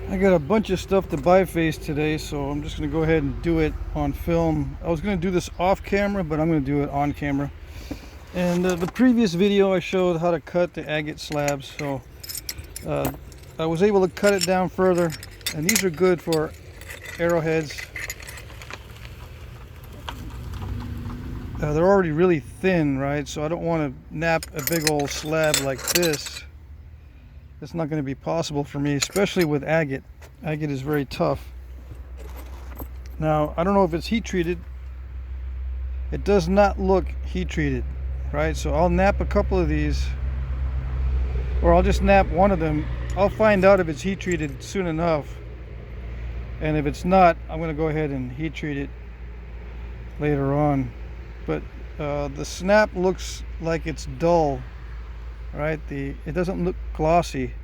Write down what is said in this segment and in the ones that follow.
I got a bunch of stuff to biface today, so I'm just going to go ahead and do it on film. I was going to do this off camera, but I'm going to do it on camera. And the previous video I showed how to cut the agate slabs, so I was able to cut it down further, and these are good for arrowheads. They're already really thin, right? So I don't want to nap a big old slab like this. It's not going to be possible for me, especially with agate. Agate is very tough. Now, I don't know if it's heat treated. It does not look heat treated, right? So I'll nap a couple of these, or I'll just nap one of them. I'll find out if it's heat treated soon enough. And if it's not, I'm going to go ahead and heat treat it later on. But the snap looks like it's dull, right? It doesn't look glossy,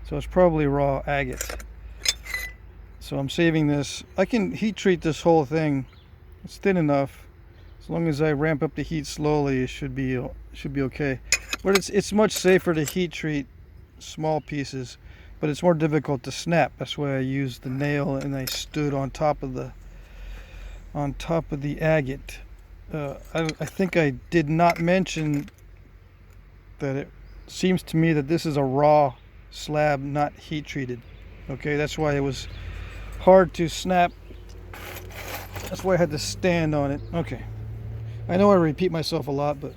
so it's probably raw agate. So I'm saving this. I can heat treat this whole thing. It's thin enough. As long as I ramp up the heat slowly, it should be okay. But it's much safer to heat treat small pieces, but it's more difficult to snap. That's why I used the nail and I stood on top of the agate. I think I did not mention that it seems to me that this is a raw slab, not heat treated. Okay, that's why it was hard to snap. That's why I had to stand on it. Okay, I know I repeat myself a lot, but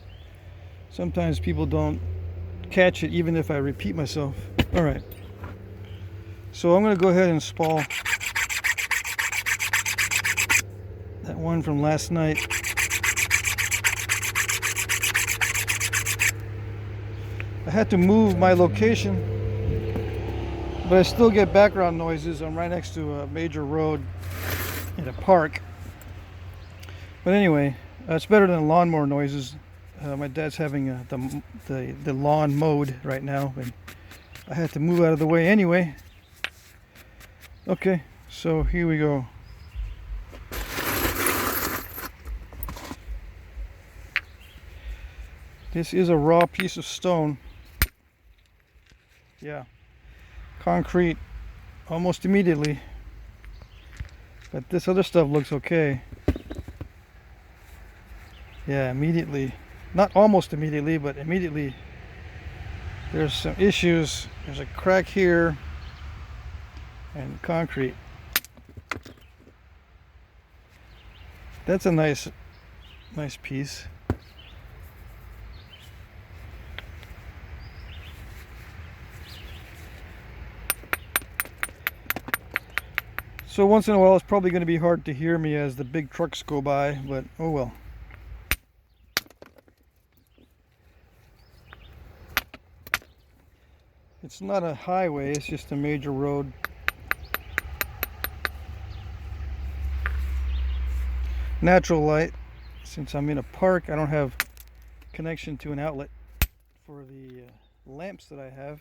sometimes people don't catch it even if I repeat myself. All right, so I'm going to go ahead and spall that one from last night. I had to move my location, but I still get background noises. I'm right next to a major road in a park. But anyway, it's better than lawnmower noises. My dad's having the lawn mowed right now, and I had to move out of the way anyway. Okay, so here we go. This is a raw piece of stone. Yeah, concrete almost immediately, but this other stuff looks okay. Yeah, immediately. Not almost immediately, but immediately. There's some issues. There's a crack here and concrete. That's a nice piece. So once in a while it's probably going to be hard to hear me as the big trucks go by, but oh well. It's not a highway, it's just a major road. Natural light. Since I'm in a park, I don't have connection to an outlet for the lamps that I have.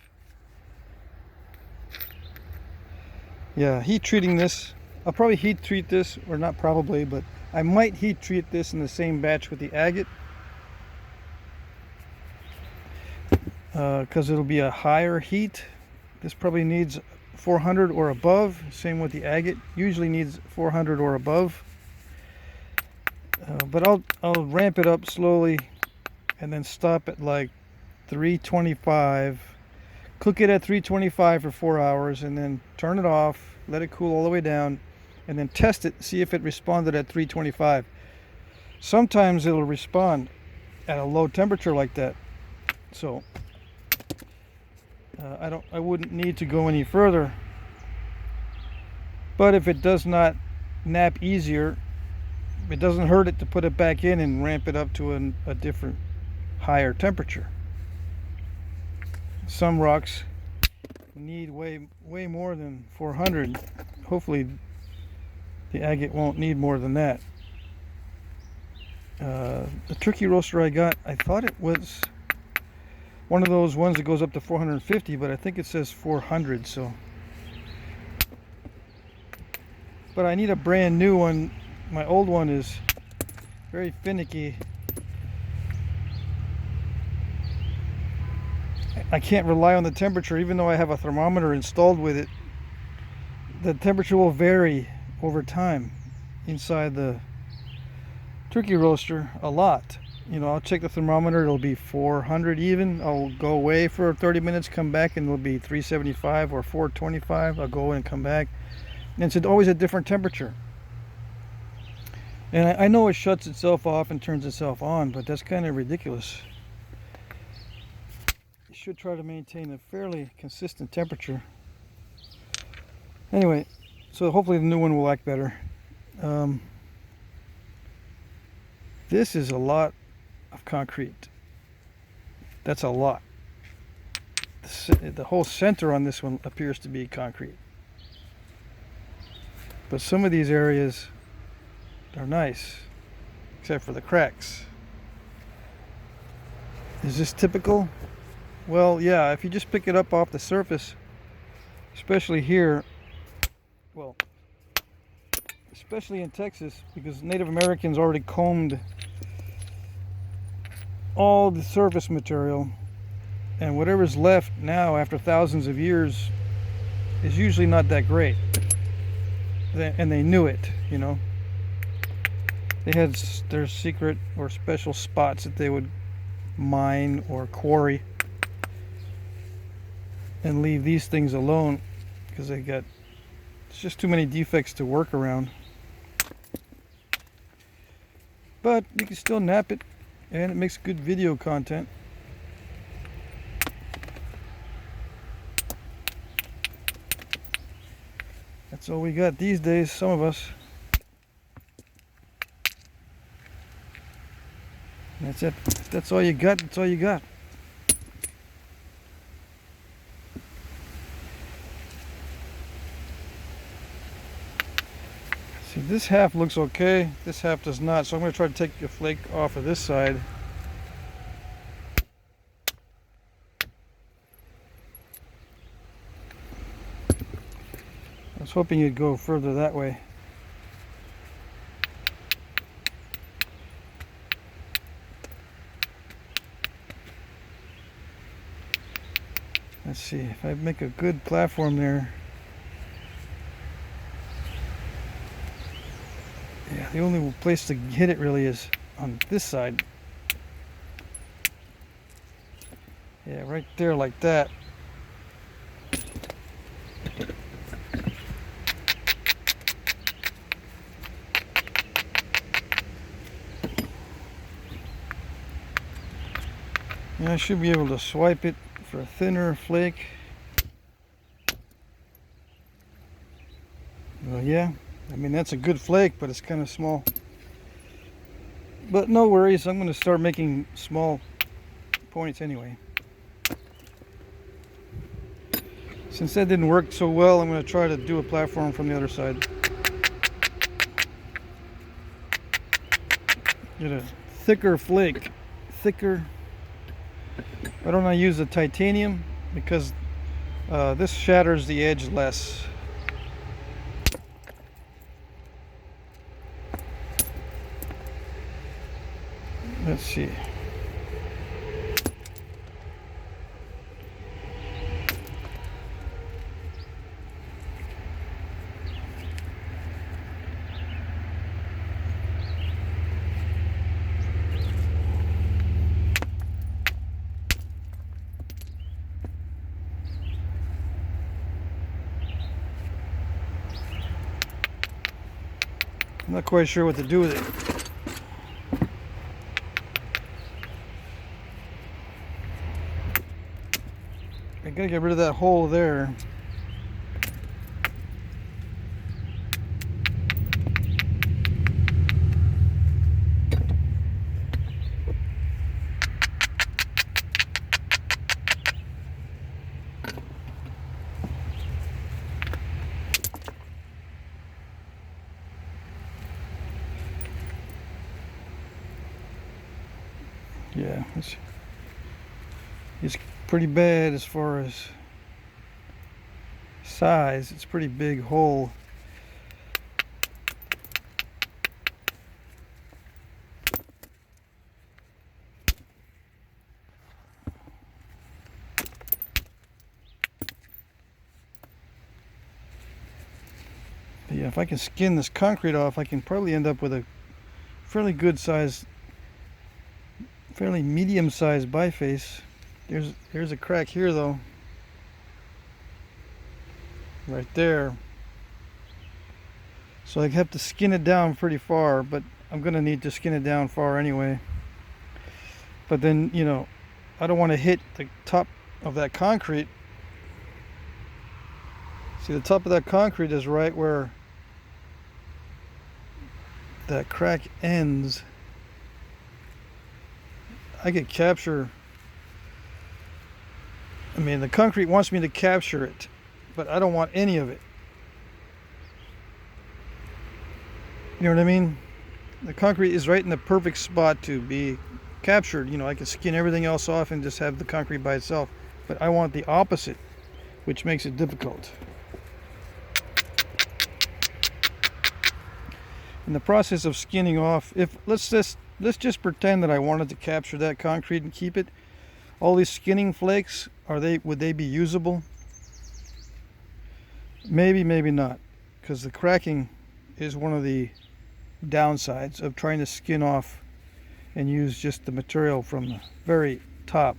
Yeah, heat treating this. I'll probably heat treat this, or not probably, but I might heat treat this in the same batch with the agate. Because it'll be a higher heat. This probably needs 400 or above. Same with the agate. Usually needs 400 or above. But I'll ramp it up slowly and then stop at like 325. Cook it at 325 for 4 hours and then turn it off, let it cool all the way down, and then test it, see if it responded at 325. Sometimes it'll respond at a low temperature like that. So I wouldn't need to go any further. But if it does not nap easier, it doesn't hurt it to put it back in and ramp it up to a different higher temperature. Some rocks need way more than 400. Hopefully the agate won't need more than that. The turkey roaster I got, I thought it was one of those ones that goes up to 450, but I think it says 400. So, but I need a brand new one. My old one is very finicky. I can't rely on the temperature, even though I have a thermometer installed with it. the temperature will vary over time inside the turkey roaster a lot. You know, I'll check the thermometer, it'll be 400 even. I'll go away for 30 minutes, come back, and it'll be 375 or 425. I'll go and come back. And it's always a different temperature. And I know it shuts itself off and turns itself on, but that's kind of ridiculous. You should try to maintain a fairly consistent temperature. Anyway, so hopefully the new one will act better. This is a lot of concrete. That's a lot. The whole center on this one appears to be concrete. But some of these areas are nice, except for the cracks. Is this typical? Well, yeah, if you just pick it up off the surface, especially here, well, especially in Texas, because Native Americans already combed all the surface material, and whatever's left now after thousands of years is usually not that great. And they knew it, you know. They had their secret or special spots that they would mine or quarry and leave these things alone because it's just too many defects to work around. But you can still nap it, and it makes good video content. That's all we got these days, some of us. That's it. If that's all you got, that's all you got. See, this half looks okay, this half does not, so I'm going to try to take a flake off of this side. I was hoping you'd go further that way. Let's see, if I make a good platform there. Yeah, the only place to hit it really is on this side. Yeah, right there like that. And I should be able to swipe it for a thinner flake. Well, yeah. I mean, that's a good flake, but it's kind of small. But no worries, I'm going to start making small points anyway. Since that didn't work so well, I'm going to try to do a platform from the other side. Get a thicker flake. Thicker. Why don't I use the titanium? Because this shatters the edge less. Let's see. I'm not quite sure what to do with it. I gotta get rid of that hole there. Yeah, it's pretty bad as far as size. It's a pretty big hole. Yeah, if I can skin this concrete off, I can probably end up with a fairly good size, fairly medium sized biface. There's a crack here though. Right there. So I have to skin it down pretty far, but I'm gonna need to skin it down far anyway. But then, you know, I don't want to hit the top of that concrete. See, the top of that concrete is right where that crack ends. I could capture, I mean, the concrete wants me to capture it, but I don't want any of it. You know what I mean? The concrete is right in the perfect spot to be captured. You know, I can skin everything else off and just have the concrete by itself, but I want the opposite, which makes it difficult. In the process of skinning off, if let's just pretend that I wanted to capture that concrete and keep it, all these skinning flakes, would they be usable? Maybe, maybe not, because the cracking is one of the downsides of trying to skin off and use just the material from the very top.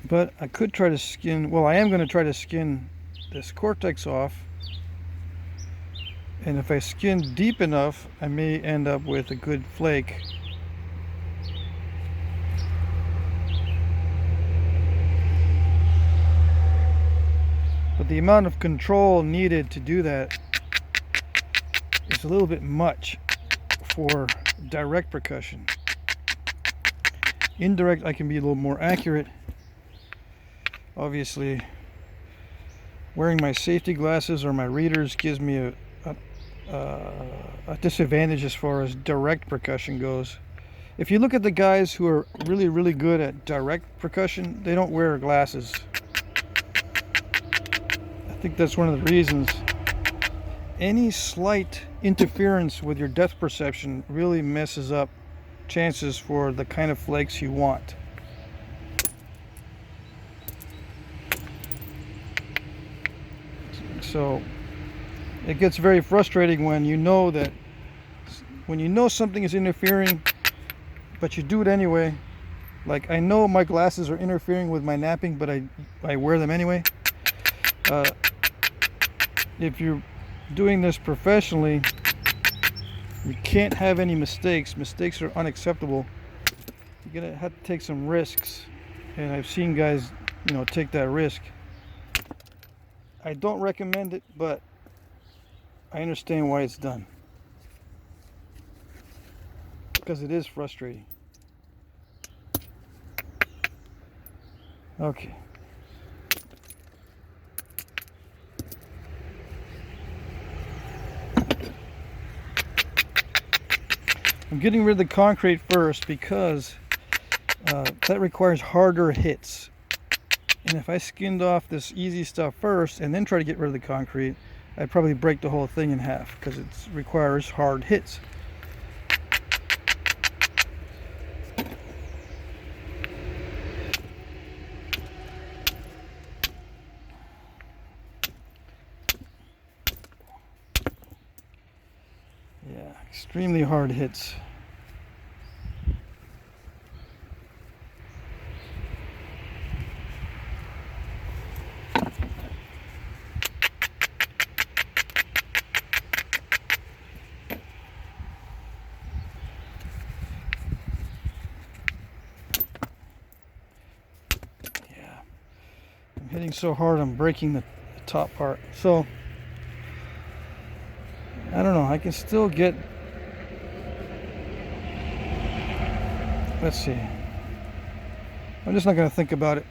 But I could try to skin, well, I am going to try to skin this cortex off, and if I skin deep enough, I may end up with a good flake. But the amount of control needed to do that is a little bit much for direct percussion. Indirect, I can be a little more accurate. Obviously, wearing my safety glasses or my readers gives me a disadvantage as far as direct percussion goes. If you look at the guys who are really, really good at direct percussion, they don't wear glasses. I think that's one of the reasons. Any slight interference with your depth perception really messes up chances for the kind of flakes you want. So it gets very frustrating when you know something is interfering, but you do it anyway. Like, I know my glasses are interfering with my napping, but I wear them anyway. If you're doing this professionally, you can't have any mistakes. Mistakes are unacceptable. You're gonna have to take some risks, and I've seen guys, you know, take that risk. I don't recommend it, but I understand why it's done, because it is frustrating. Okay. I'm getting rid of the concrete first because that requires harder hits. And if I skinned off this easy stuff first and then try to get rid of the concrete, I'd probably break the whole thing in half because it requires hard hits. Yeah, extremely hard hits. Hitting so hard I'm breaking the top part. So I don't know, I can still get, let's see, I'm just not going to think about it.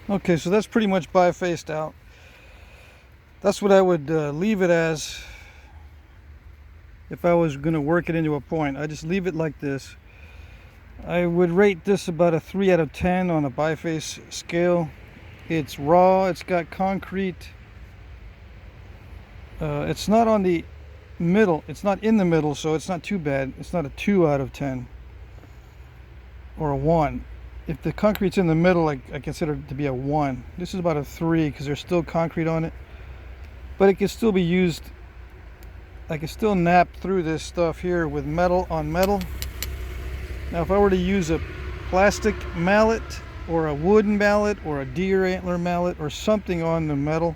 Okay, so that's pretty much bifaced out. That's what I would leave it as if I was going to work it into a point. I just leave it like this. I would rate this about a 3 out of 10 on a biface scale. It's raw, it's got concrete. It's not on the middle, it's not in the middle, so it's not too bad. It's not a 2 out of 10 or a 1. If the concrete's in the middle, I consider it to be a 1. This is about a 3 because there's still concrete on it. But it can still be used. I can still nap through this stuff here with metal on metal. Now if I were to use a plastic mallet or a wooden mallet or a deer antler mallet or something on the metal,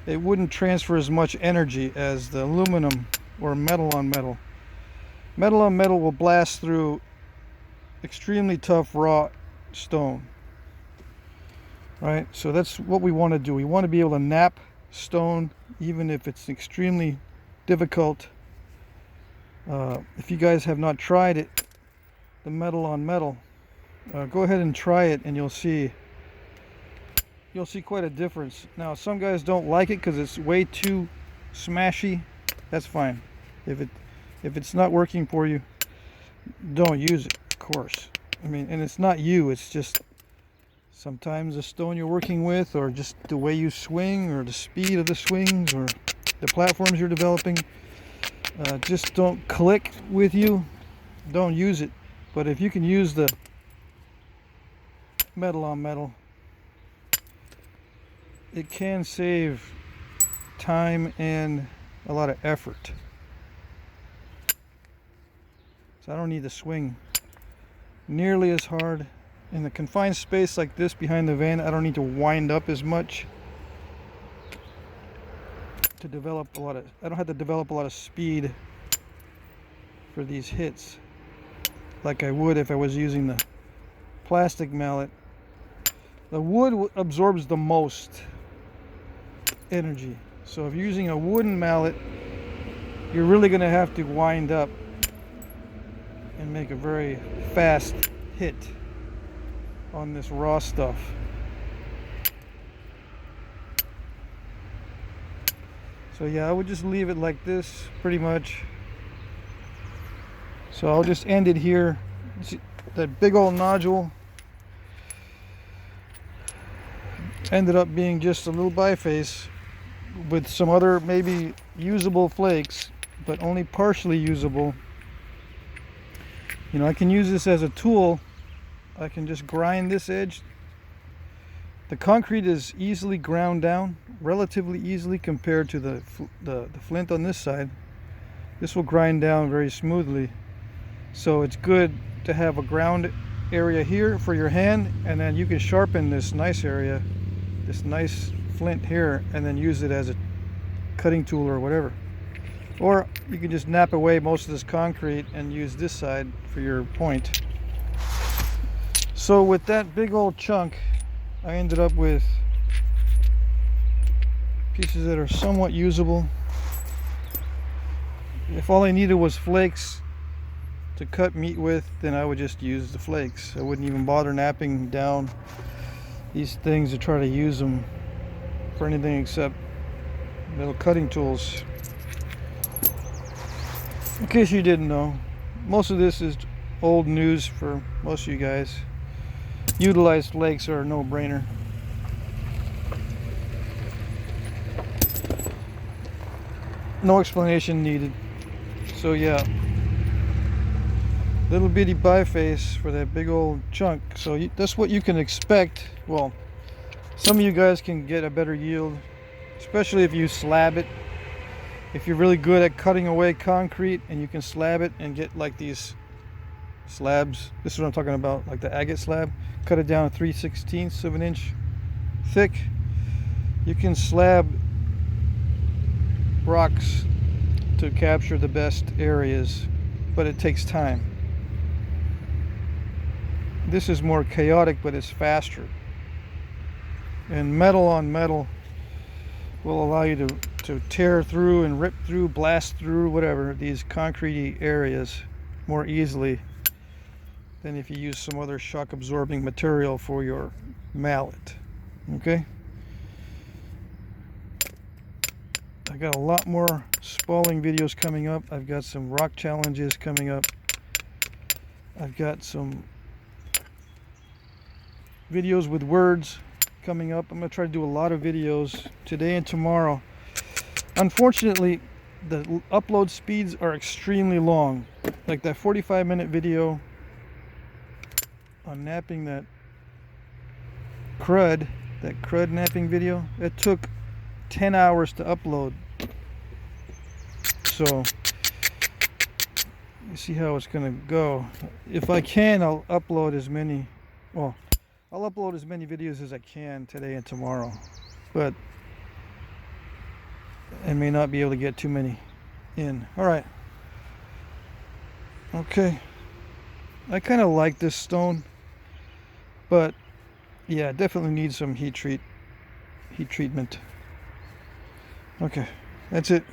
it wouldn't transfer as much energy as the aluminum or metal on metal. Metal on metal will blast through extremely tough raw stone. Right? So that's what we want to do. We want to be able to nap stone even if it's extremely difficult. If you guys have not tried it, the metal on metal, go ahead and try it and you'll see quite a difference. Now some guys don't like it because it's way too smashy. That's fine. If it's not working for you, don't use it, of course. I mean, and it's not you, it's just sometimes the stone you're working with, or just the way you swing, or the speed of the swings, or the platforms you're developing just don't click with you. Don't use it. But if you can use the metal on metal, it can save time and a lot of effort. So I don't need to swing nearly as hard. In a confined space like this behind the van, I don't need to wind up as much to develop a lot of, I don't have to develop a lot of speed for these hits like I would if I was using the plastic mallet. The wood absorbs the most energy. So if you're using a wooden mallet, you're really going to have to wind up and make a very fast hit on this raw stuff. So yeah, I would just leave it like this pretty much. So I'll just end it here. See, that big old nodule ended up being just a little biface with some other maybe usable flakes, but only partially usable. You know, I can use this as a tool. I can just grind this edge. The concrete is easily ground down, relatively easily compared to the flint on this side. This will grind down very smoothly. So it's good to have a ground area here for your hand, and then you can sharpen this nice area, this nice flint here, and then use it as a cutting tool or whatever. Or you can just nap away most of this concrete and use this side for your point. So with that big old chunk, I ended up with pieces that are somewhat usable. If all I needed was flakes to cut meat with, then I would just use the flakes. I wouldn't even bother napping down these things to try to use them for anything except little cutting tools. In case you didn't know, most of this is old news for most of you guys. Utilized flakes are a no-brainer. No explanation needed. So yeah, little bitty biface for that big old chunk. So that's what you can expect. Well, some of you guys can get a better yield, especially if you slab it. If you're really good at cutting away concrete and you can slab it and get like these slabs, this is what I'm talking about, like the agate slab, cut it down to 3/16 of an inch thick. You can slab rocks to capture the best areas, but it takes time. This is more chaotic, but it's faster. And metal on metal will allow you to tear through and rip through, blast through, whatever, these concrete areas more easily than if you use some other shock absorbing material for your mallet. Okay. I got a lot more spalling videos coming up. I've got some rock challenges coming up. I've got some videos with words coming up. I'm going to try to do a lot of videos today and tomorrow. Unfortunately, the upload speeds are extremely long. Like that 45-minute video on napping that crud napping video, it took 10 hours to upload. So you see how it's gonna go. If I can, I'll upload as many videos as I can today and tomorrow, but I may not be able to get too many in. All right. Okay. I kind of like this stone, but yeah, definitely needs some heat treatment. Okay, that's it.